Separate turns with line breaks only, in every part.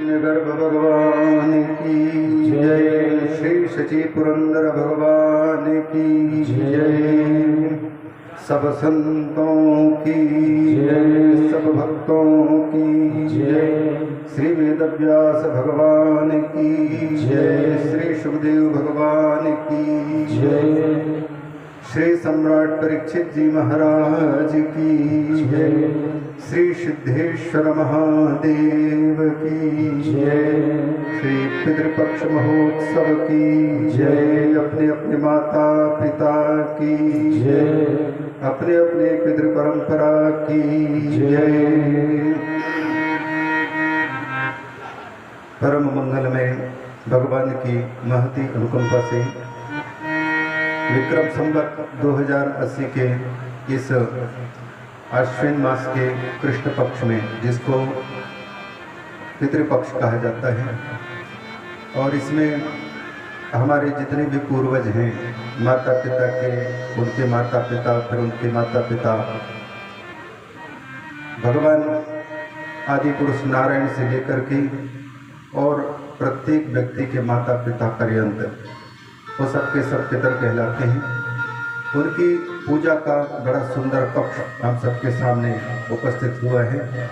गर्भ भगवान की जय। श्री शचि पुरंदर भगवान की जय। सब संतों की जय, सब भक्तों की जय। श्री वेदव्यास भगवान की जय, श्री सुखदेव भगवान की जय। श्री सम्राट परीक्षित जी महाराज की जय। श्री सिद्धेश्वर महादेव की जय। श्री पितृपक्ष महोत्सव की जय। अपने अपने माता पिता की जय, अपने अपने पितृ परंपरा की जय। परम मंगल में भगवान की महती अनुकंपा से विक्रम संवत 2080 के इस आश्विन मास के कृष्ण पक्ष में, जिसको पितृपक्ष कहा जाता है, और इसमें हमारे जितने भी पूर्वज हैं, माता पिता के, उनके माता पिता, फिर उनके माता पिता, भगवान आदि पुरुष नारायण से लेकर के और प्रत्येक व्यक्ति के माता पिता पर्यंत वो सबके सब पितर कहलाते हैं। उनकी पूजा का बड़ा सुंदर पक्ष हम सबके सामने उपस्थित हुआ है।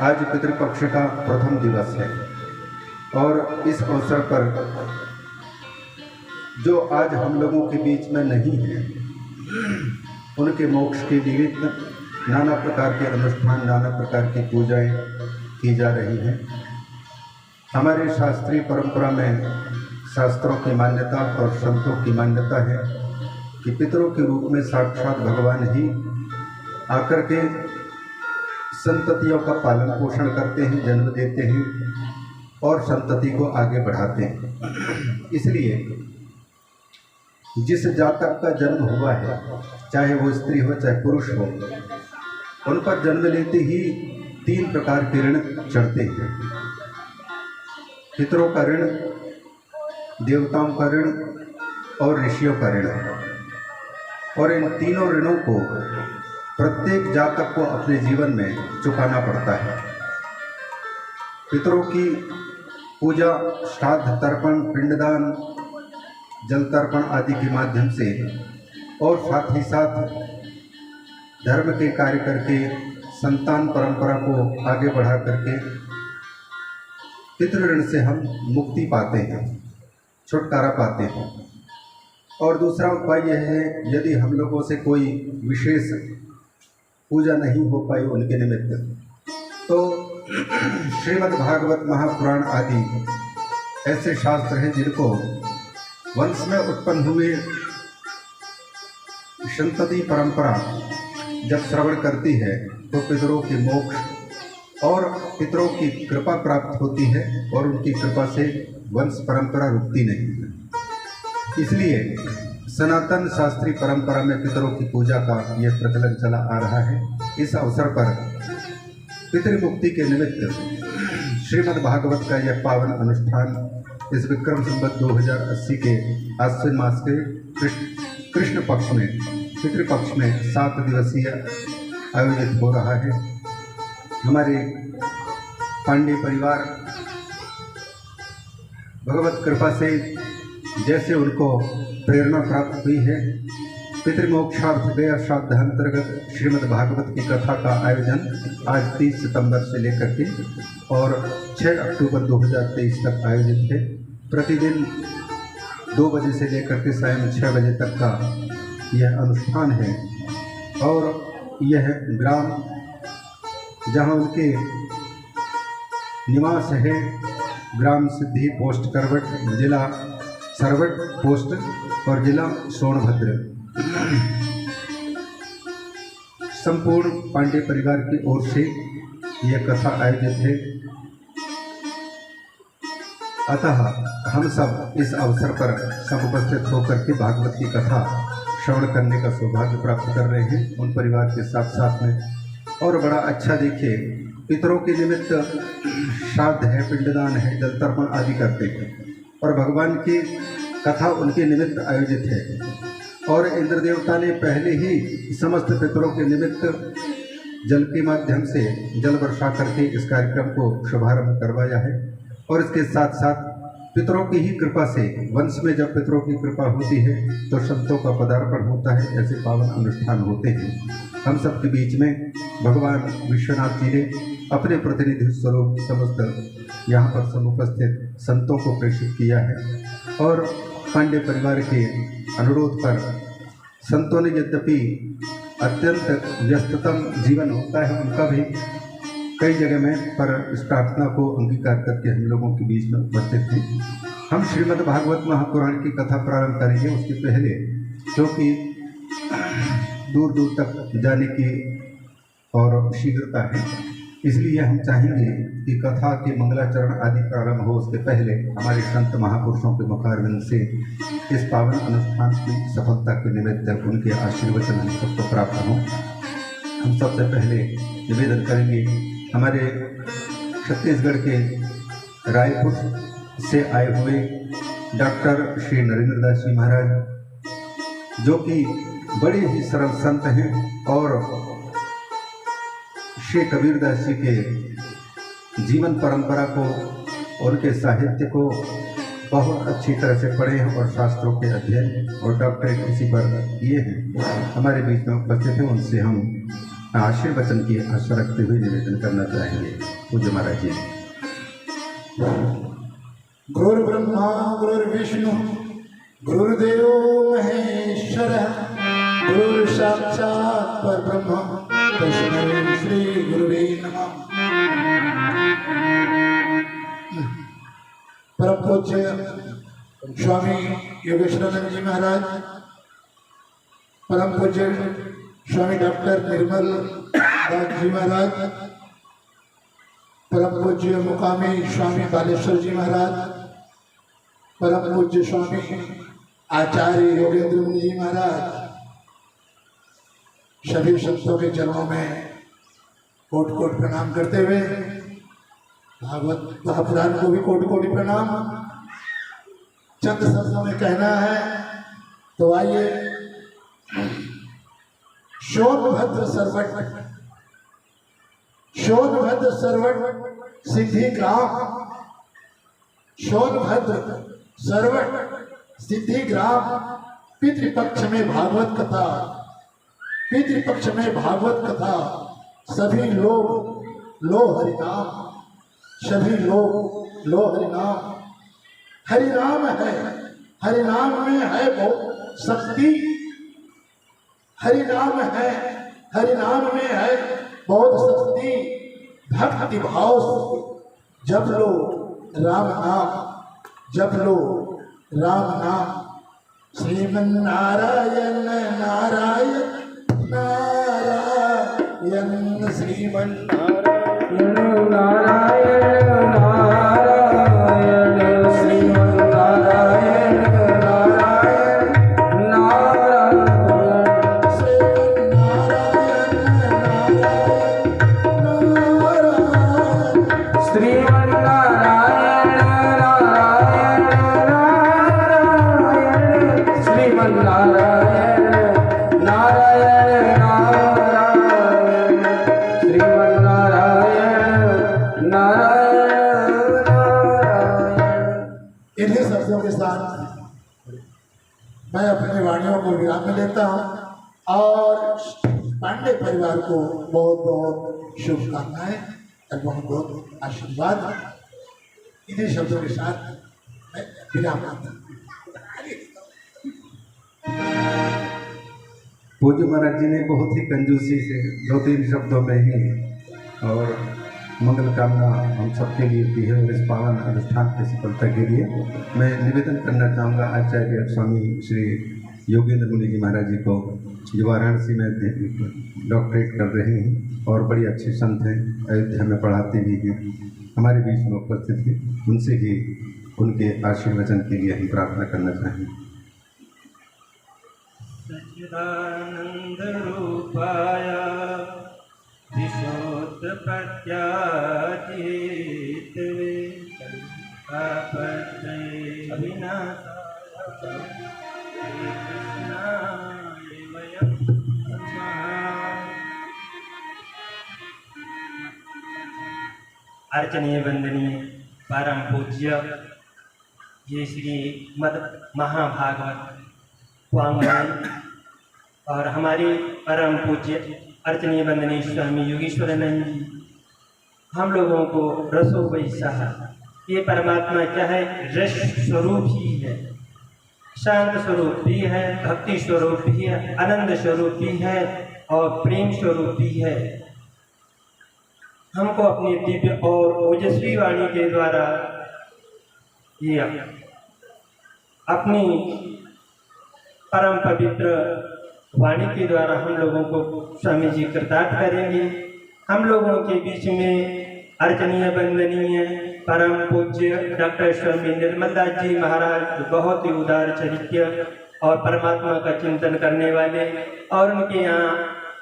आज पितृपक्ष का प्रथम दिवस है और इस अवसर पर जो आज हम लोगों के बीच में नहीं है, उनके मोक्ष के निमित्त नाना प्रकार के अनुष्ठान, नाना प्रकार की पूजाएं की जा रही हैं। हमारे शास्त्रीय परंपरा में शास्त्रों की मान्यता और संतों की मान्यता है कि पितरों के रूप में साक्षात भगवान ही आकर के संततियों का पालन पोषण करते हैं, जन्म देते हैं और संतति को आगे बढ़ाते हैं। इसलिए जिस जातक का जन्म हुआ है, चाहे वो स्त्री हो चाहे पुरुष हो, उन पर जन्म लेते ही 3 प्रकार के ऋण चढ़ते हैं। पितरों का ऋण, देवताओं का ऋण और ऋषियों का ऋण। और इन तीनों ऋणों को प्रत्येक जातक को अपने जीवन में चुकाना पड़ता है। पितरों की पूजा श्राद्ध, तर्पण, पिंडदान, जल तर्पण आदि के माध्यम से और साथ ही साथ धर्म के कार्य करके संतान परंपरा को आगे बढ़ा करके पितृ ऋण से हम मुक्ति पाते हैं, छुटकारा पाते हैं। और दूसरा उपाय यह है, यदि हम लोगों से कोई विशेष पूजा नहीं हो पाई उनके निमित्त, तो श्रीमद् भागवत महापुराण आदि ऐसे शास्त्र हैं जिनको वंश में उत्पन्न हुए संतति परंपरा जब श्रवण करती है तो पितरों के मोक्ष और पितरों की कृपा प्राप्त होती है और उनकी कृपा से वंश परंपरा रुकती नहीं है। इसलिए सनातन शास्त्रीय परंपरा में पितरों की पूजा का यह प्रचलन चला आ रहा है। इस अवसर पर पितृमुक्ति के निमित्त श्रीमद् भागवत का यह पावन अनुष्ठान इस विक्रम संवत 2080 के आश्विन मास के कृष्ण पक्ष में, पितृपक्ष में 7 दिवसीय आयोजित हो रहा है। हमारे पांडे परिवार भगवत कृपा से जैसे उनको प्रेरणा प्राप्त हुई है, पितृमोक्षार्थ गया श्राद्धांतर्गत श्रीमद् भागवत की कथा का आयोजन आज 30 सितंबर से लेकर के और 6 अक्टूबर 2023 तक आयोजित है। प्रतिदिन 2 बजे से लेकर के सायं 6 बजे तक का यह अनुष्ठान है और यह ग्राम जहाँ उनके निवास है, ग्राम सिद्धि, पोस्ट करवट, जिला सरवट पोस्ट और जिला सोनभद्र, संपूर्ण पांडे परिवार की ओर से यह कथा आयोजित है। अतः हम सब इस अवसर पर सब उपस्थित होकर के भागवत की कथा श्रवण करने का सौभाग्य प्राप्त कर रहे हैं उन परिवार के साथ साथ में। और बड़ा अच्छा देखिए, पितरों के निमित्त श्राद्ध है, पिंडदान है, जल तर्पण आदि करते हैं और भगवान की कथा उनके निमित्त आयोजित है। और इंद्र देवता ने पहले ही समस्त पितरों के निमित्त जल के माध्यम से जल वर्षा करके इस कार्यक्रम को शुभारंभ करवाया है। और इसके साथ साथ पितरों की ही कृपा से वंश में जब पितरों की कृपा होती है तो संतों का पदार्पण होता है। ऐसे पावन अनुष्ठान होते हैं। हम सबके बीच में भगवान विश्वनाथ जी ने अपने प्रतिनिधि स्वरूप समस्त यहाँ पर समुपस्थित संतों को प्रेषित किया है और पांडे परिवार के अनुरोध पर संतों ने, यद्यपि अत्यंत व्यस्ततम जीवन होता है उनका भी, कई जगह में पर इस प्रार्थना को अंगीकार करके हम लोगों के बीच में उपस्थित थे। हम श्रीमद् भागवत महापुराण की कथा प्रारंभ करेंगे। उसके पहले क्योंकि दूर दूर तक जाने की और शीघ्रता है, इसलिए हम चाहेंगे कि कथा के मंगलाचरण आदि प्रारंभ हो उसके पहले हमारे संत महापुरुषों के मुखारविंद से इस पावन अनुष्ठान की सफलता के निमित्त उनके आशीर्वचन हम सबको प्राप्त हों। हम सबसे पहले निवेदन करेंगे हमारे छत्तीसगढ़ के रायपुर से आए हुए डॉक्टर श्री नरेंद्र दास जी महाराज, जो कि बड़े ही सरल संत हैं और श्री कबीर दास जी के जीवन परंपरा को और उनके साहित्य को बहुत अच्छी तरह से पढ़े हैं और शास्त्रों के अध्ययन और डॉक्टरेट इसी पर किए हैं। हमारे बीच में उपस्थित हैं। उनसे हम आशीर्वचन की आशा रखते हुए निवेदन करना चाहेंगे। पूज्य महाराज जी।
गुरुर्ब्रह्मा गुरुर्विष्णु गुरुर्देव महेश्वर गुरु साक्षात् परब्रह्म तस्मै श्री गुरुवे नमः। परम पूज्य स्वामी योगेश्वरानंद जी महाराज, परम पूज्य स्वामी डॉक्टर निर्मल दास जी महाराज, परम पूज्य मुकामी स्वामी बालेश्वर जी महाराज, परम पूज्य स्वामी आचार्य योगेंद्र मुनि जी महाराज, सभी संतों के चरणों में कोटि कोटि प्रणाम करते हुए भागवत महापुराण को भी कोटि कोटि प्रणाम। चंद शब्दों में कहना है तो आइए। सोनभद्र सर्वट, सोनभद्र सर्वट सिद्धि ग्राम, सोनभद्र सर्वट सिद्धि ग्राम। पितृपक्ष में भागवत कथा, पितृपक्ष में भागवत कथा। सभी लोग लो हरिनाम, सभी लोग लो हरिनाम। हरिनाम है, हरिनाम में है बहुत शक्ति। हरिनाम है, हरिनाम में है बहुत शक्ति। भक्ति भाव से जप लो राम नाम, जप लो राम नाम। श्रीमन नारायण नारायण नारायण, श्रीमन नारायण नारायण नारायण, श्रीमन नारायण नारायण नारायण, श्रीमन नारायण नारायण, श्रीमन नारायण नारायण नारायण, श्रीमन नारायण नारायण नारायण, श्रीमन नारायण नारायण नारायण। इन्हीं शब्दों के साथ मैं अपने वाणियों को विराम में लेता हूँ और पांडे परिवार को बहुत बहुत शुभकामनाएं और बहुत बहुत आशीर्वाद। इन्हीं शब्दों के साथ मैं विराम लेता हूँ।
पूज्य महाराज जी ने बहुत ही कंजूसी से 2-3 शब्दों में ही और मंगल कामना हम सबके लिए की है और इस पावन अनुष्ठान की सफलता के लिए मैं निवेदन करना चाहूँगा आचार्य स्वामी श्री योगेंद्र मुनि जी महाराज जी को, जो वाराणसी में डॉक्टरेट कर रहे हैं और बड़ी अच्छे संत हैं, अयोध्या में पढ़ाते भी हैं, हमारे बीच में उपस्थित हैं। उनसे ही उनके आशीर्वचन के लिए हम प्रार्थना करना चाहेंगे।
सच्चिदानंद रूपाय विशोत्पत्याचितवे आपत्तये अविनाशाय श्री कृष्णाय वयं नमः। अर्चनीय वंदनीय परम पूज्य ये श्री मद महाभागवत वाङ्मय और हमारे परम पूज्य अर्चनीय वंदनीय स्वामी योगेश्वरानंद जी हम लोगों को रसो वैसा ये परमात्मा क्या है, रस स्वरूप ही है, शांत स्वरूप भी है, भक्ति स्वरूप भी है, आनंद स्वरूप भी है और प्रेम स्वरूप भी है। हमको अपनी दिव्य और ओजस्वी वाणी के द्वारा ये अपनी परम पवित्र वाणी के द्वारा हम लोगों को स्वामी जी कृतार्थ करेंगे। हम लोगों के बीच में अर्चनीय वंदनीय परम पूज्य डॉक्टर स्वामी निर्मलदास जी महाराज बहुत ही उदार चरित्र और परमात्मा का चिंतन करने वाले और उनके यहाँ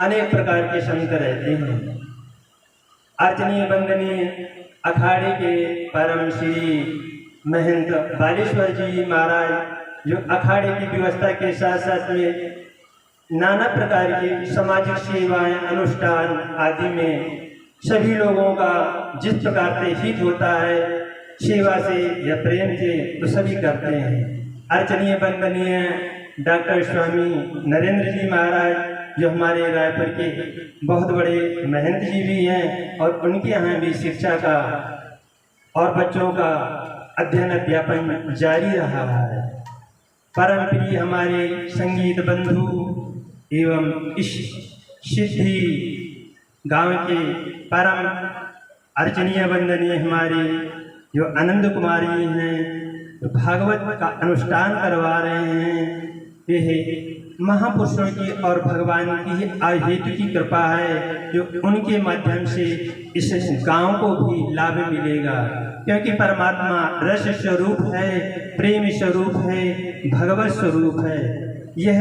अनेक प्रकार के संत रहते हैं। अर्चनीय वंदनीय अखाड़े के परम श्री महंत बालेश्वर जी महाराज जो अखाड़े की व्यवस्था के साथ साथ में नाना प्रकार की सामाजिक सेवाएं अनुष्ठान आदि में सभी लोगों का जिस प्रकार से हित होता है सेवा से या प्रेम से तो सभी करते हैं। अर्चनीय वंदनीय डॉक्टर स्वामी नरेंद्र जी महाराज जो हमारे रायपुर के बहुत बड़े महंत जी भी हैं और उनके यहाँ भी शिक्षा का और बच्चों का अध्ययन अध्यापन जारी रहा है। परम प्रिय हमारे संगीत बंधु एवं इस सिद्धि गांव के परम अर्चनीय वंदनीय हमारे जो आनंद कुमारी हैं जो भागवत का अनुष्ठान करवा रहे हैं, ये महापुरुषों की और भगवान की अहेतु की कृपा है जो उनके माध्यम से इस गांव को भी लाभ मिलेगा, क्योंकि परमात्मा रस स्वरूप है, प्रेम स्वरूप है, भगवत स्वरूप है। यह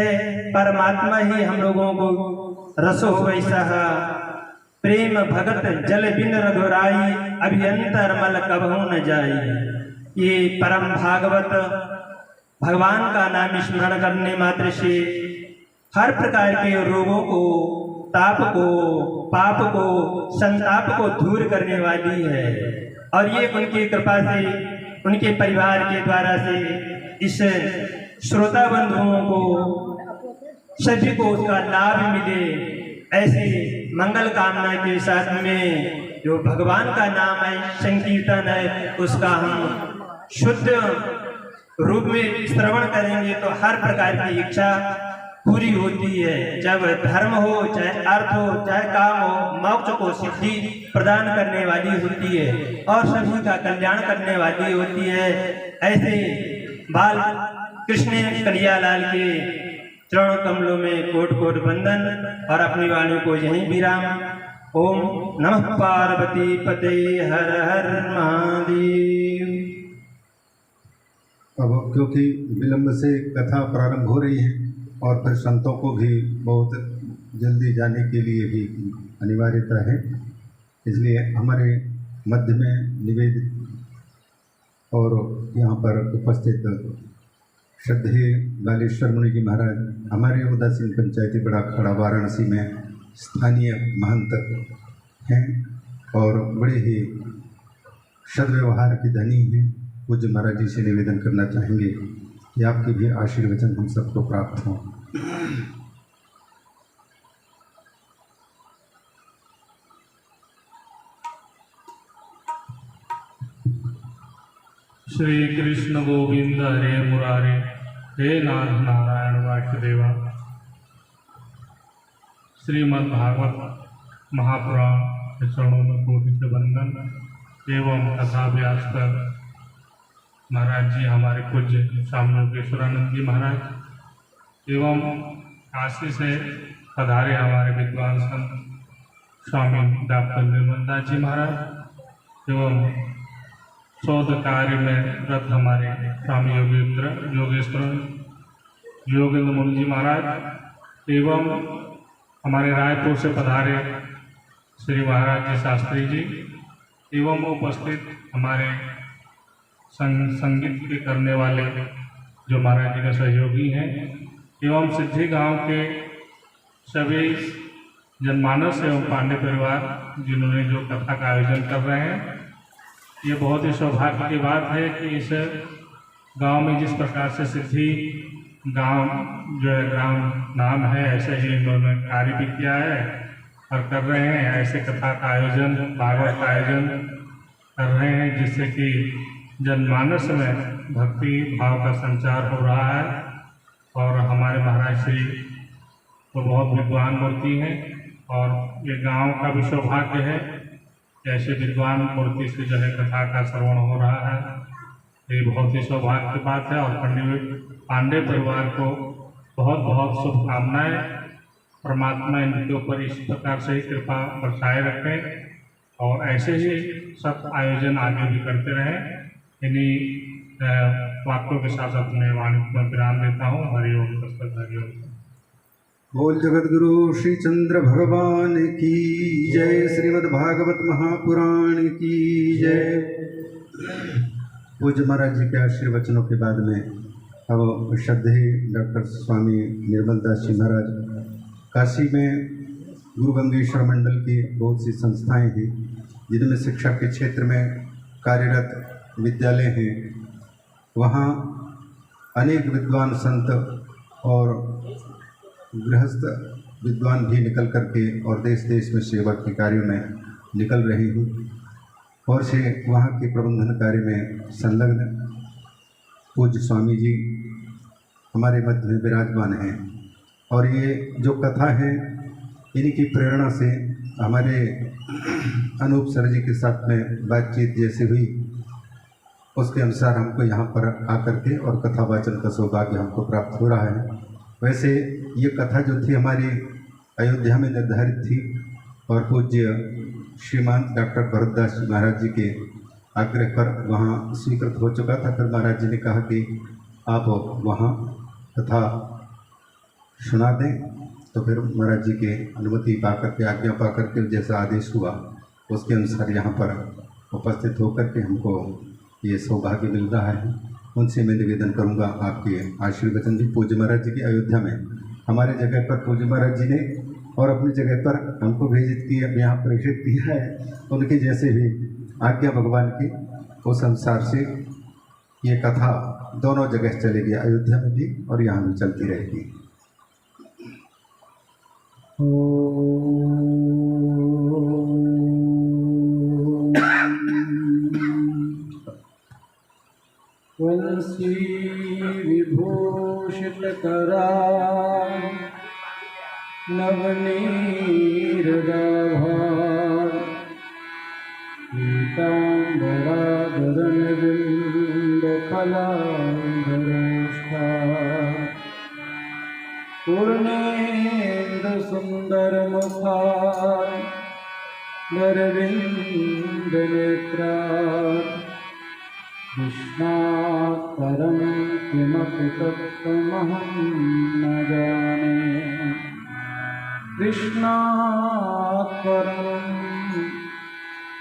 परमात्मा ही हम लोगों को रसो वैसा प्रेम भगत जल बिन रघुराई अभियंतर मल कबहू न जाई। ये परम भागवत भगवान का नाम स्मरण करने मात्र से हर प्रकार के रोगों को, ताप को, पाप को, संताप को दूर करने वाली है और ये उनकी कृपा से उनके परिवार के द्वारा से इस श्रोता बंधुओं को सभी को उसका लाभ मिले, ऐसे मंगल कामना के साथ में जो भगवान का नाम है, संकीर्तन है, उसका हम शुद्ध रूप में श्रवण करेंगे तो हर प्रकार की इच्छा पूरी होती है। जब धर्म हो, चाहे अर्थ हो, चाहे काम हो, मोक्ष को सिद्धि प्रदान करने वाली होती है और सभी का कल्याण करने वाली होती है। ऐसे बाल कृष्ण कन्हैयालाल के चरण कमलों में कोट कोट वंदन और अपनी वाणी को यहीं विराम। ओम नमः पार्वती पते हर हर महादेव।
अब क्योंकि विलंब से कथा प्रारंभ हो रही है और फिर संतों को भी बहुत जल्दी जाने के लिए भी अनिवार्यता है, इसलिए हमारे मध्य में निवेदित और यहाँ पर उपस्थित श्रद्धेय बालेश्वर मुनि जी महाराज हमारे उदासीन पंचायती बड़ा खड़ा वाराणसी में स्थानीय महंत हैं और बड़े ही सद्व्यवहार के धनी हैं। पूज्य महाराज जी से निवेदन करना चाहेंगे कि आपके भी आशीर्वचन हम सबको प्राप्त हों।
श्री कृष्ण गोविंद हरे मुरारे हे नाथ नारायण वासुदेवा। श्रीमद् भागवत महापुराण के चरणों में कोटि से वंदन एवं कथा व्यास कर महाराज जी हमारे पूज्य स्वामी योगेश्वरानंद जी महाराज एवं काशी से पधारे हमारे विद्वान संत स्वामी डॉक्टर निर्मलदास जी महाराज एवं शोध कार्य में रत हमारे स्वामी योगेंद्र मुनि जी महाराज एवं हमारे रायपुर से पधारे श्री महाराज जी शास्त्री जी एवं उपस्थित हमारे संगीत के करने वाले जो महाराज जी के सहयोगी हैं एवं सिद्धि गांव के सभी जनमानस एवं पांडे परिवार जिन्होंने जो कथा का आयोजन कर रहे हैं ये बहुत ही सौभाग्य की बात है कि इस गांव में जिस प्रकार से सिद्धि गांव जो है ग्राम नाम है, ऐसे ही इन्होंने कार्य भी किया है और कर रहे हैं। ऐसे कथा का आयोजन, भागवत का आयोजन कर रहे हैं, जिससे कि जनमानस में भक्ति भाव का संचार हो रहा है। और हमारे महाराज श्री तो बहुत विद्वान मूर्ति हैं और ये गांव का भी सौभाग्य है कि ऐसे विद्वान मूर्ति से जो है कथा का श्रवण हो रहा है। ये बहुत ही सौभाग्य की बात है और पंडित पांडे परिवार को बहुत बहुत शुभकामनाएं। परमात्मा इनके ऊपर इस प्रकार से ही कृपा बरसाए रखें और ऐसे ही सब आयोजन आगे भी करते रहें। इन्हीं वाक्यों के साथ अपने वाणी को विराम देता हूँ। हरिओम तत्सत। हरिओम।
बोल जगतगुरु श्री चंद्र भगवान की जय। श्रीमद् भागवत महापुराण की जय। पूज्य महाराज जी के आशीर्वचनों के बाद में अब श्रद्धेय डॉक्टर स्वामी निर्मल दास जी महाराज, काशी में गुरु गंगेश्वर मंडल की बहुत सी संस्थाएं हैं जिनमें शिक्षा के क्षेत्र में कार्यरत विद्यालय हैं। वहाँ अनेक विद्वान संत और गृहस्थ विद्वान भी निकल करके और देश देश में सेवा के कार्यों में निकल रहे हैं और से वहाँ के प्रबंधन कार्य में संलग्न पूज्य स्वामी जी हमारे मध्य में विराजमान हैं। और ये जो कथा है इन्हीं की प्रेरणा से हमारे अनूप सर जी के साथ में बातचीत जैसे हुई, उसके अनुसार हमको यहाँ पर आकर के और कथा वाचन का सौभाग्य हमको प्राप्त हो रहा है। वैसे ये कथा जो थी हमारी अयोध्या में निर्धारित थी और पूज्य श्रीमान डॉक्टर भरतदास जी महाराज जी के आग्रह पर वहाँ स्वीकृत हो चुका था। फिर महाराज जी ने कहा कि आप वहाँ कथा सुना दें, तो फिर महाराज जी के अनुमति पा करके, आज्ञा पा करके जैसा आदेश हुआ उसके अनुसार यहाँ पर उपस्थित होकर के हमको ये सौभाग्य मिल रहा है। उनसे मैं निवेदन करूँगा आपके आशीर्वचन जी। पूज्य महाराज जी की अयोध्या में हमारे जगह पर पूज्य महाराज जी ने और अपनी जगह पर हमको भेजित किया, यहाँ प्रेषित किया है। उनके जैसे भी आज्ञा भगवान की, उस अनुसार से ये कथा दोनों जगह चलेगी, अयोध्या में भी और यहाँ भी चलती रहेगी।
वंशी विभूषित करा नवनीरदाभा पीताम्बराधरनबिम्बफलाधरोष्ठा पूर्णेन्दुसुन्दरमुखा नरविन्दनेत्रा कृष्णात् परं किमपि तत्त्वमहं न जाने। कृष्णात् परं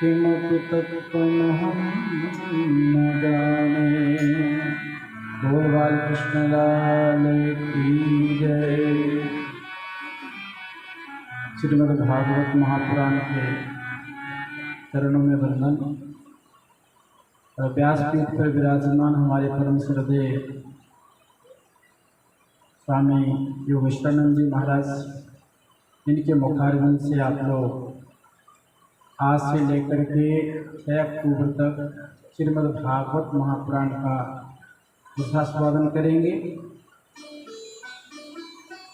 किमपि तत्त्वमहं न जाने। बोल बाल कृष्ण लाल की जय। श्रीमद् भागवत महापुराण के चरणों में वंदन। व्यासपीठ पर विराजमान हमारे परम श्रद्धेय स्वामी योगेश्वरानंद जी महाराज, इनके मुखारविंद से आप लोग आज से लेकर के 6 अक्टूबर तक श्रीमद् भागवत महापुराण का स्वादन करेंगे।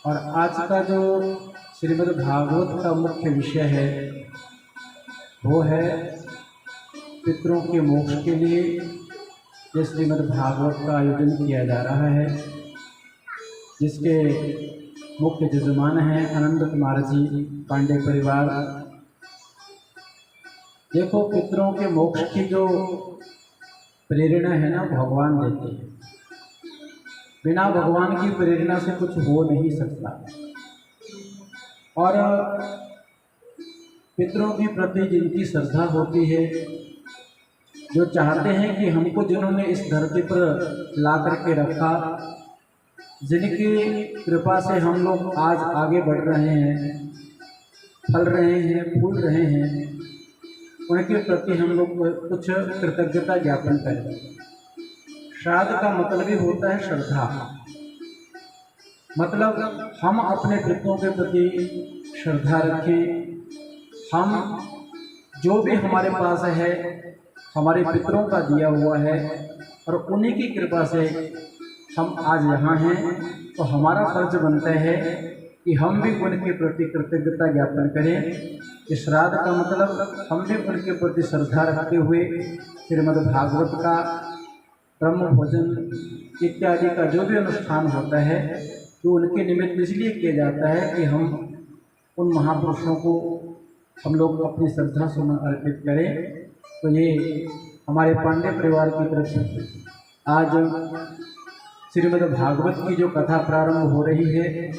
और आज का जो श्रीमद् भागवत का मुख्य विषय है वो है पितरों के मोक्ष के लिए ये श्रीमद् भागवत का आयोजन किया जा रहा है, जिसके मुख्य यजमान हैं आनंद कुमार जी पांडे परिवार। देखो, पितरों के मोक्ष की जो प्रेरणा है ना, भगवान देते हैं। बिना भगवान की प्रेरणा से कुछ हो नहीं सकता। और पितरों के प्रति जिनकी श्रद्धा होती है, जो चाहते हैं कि हमको जिन्होंने इस धरती पर ला करके रखा, जिनकी कृपा से हम लोग आज आगे बढ़ रहे हैं, फल रहे हैं, फूल रहे हैं, उनके प्रति हम लोग कुछ कृतज्ञता ज्ञापन करें। श्राद्ध का मतलब ही होता है श्रद्धा, मतलब हम अपने पितरों के प्रति श्रद्धा रखें। हम जो भी हमारे पास है हमारे पितरों का दिया हुआ है और उन्हीं की कृपा से हम आज यहाँ हैं, तो हमारा फर्ज बनता है कि हम भी उनके प्रति कृतज्ञता ज्ञापन करें। इस श्राद्ध का मतलब हम भी उनके प्रति श्रद्धा रखते हुए श्रीमद् भागवत का ब्रह्म भोजन इत्यादि का जो भी अनुष्ठान होता है तो उनके निमित्त इसलिए किया जाता है कि हम उन महापुरुषों को हम लोग अपनी श्रद्धा सुमन अर्पित करें। तो ये हमारे पांडे परिवार की तरफ से आज श्रीमद् भागवत की जो कथा प्रारंभ हो रही है,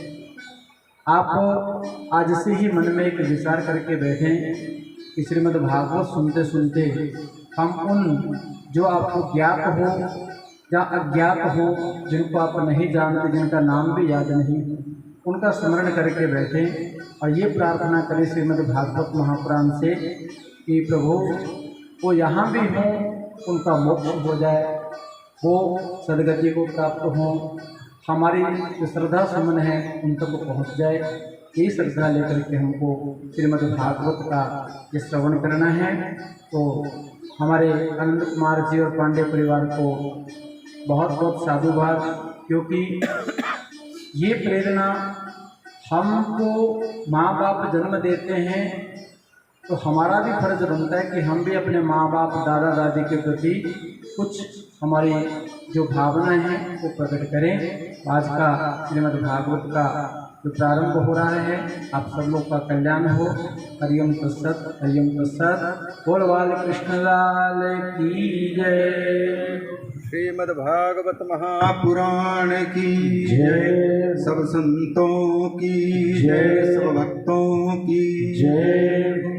आप आज से ही मन में एक विचार करके बैठें कि श्रीमद् भागवत सुनते सुनते हम उन जो आपको ज्ञात हो या अज्ञात हो, जिनको आप नहीं जानते, जिनका नाम भी याद नहीं, उनका स्मरण करके बैठें और ये प्रार्थना करें श्रीमद् भागवत महापुराण से कि प्रभु वो यहाँ भी हों, उनका मोक्ष हो जाए, वो सदगति को प्राप्त हों, हमारी जो श्रद्धा सुमन है उन तक पहुँच जाए। ये श्रद्धा लेकर के हमको श्रीमद् भागवत का ये श्रवण करना है। तो हमारे आनंद कुमार जी और पांडे परिवार को बहुत बहुत साधुवाद, क्योंकि ये प्रेरणा हमको माँ बाप जन्म देते हैं तो हमारा भी फर्ज बनता है कि हम भी अपने माँ बाप दादा दादी के प्रति कुछ हमारी जो भावना है वो प्रकट करें। आज का श्रीमद् भागवत का जो प्रारंभ हो रहा है, आप सब लोग का कल्याण हो। हरिओम तत्सत, हरिओम तत्सत। बोल बाल कृष्ण लाल की जय।
श्रीमद् भागवत महापुराण की जय। सब संतों की जय, सब भक्तों की जय।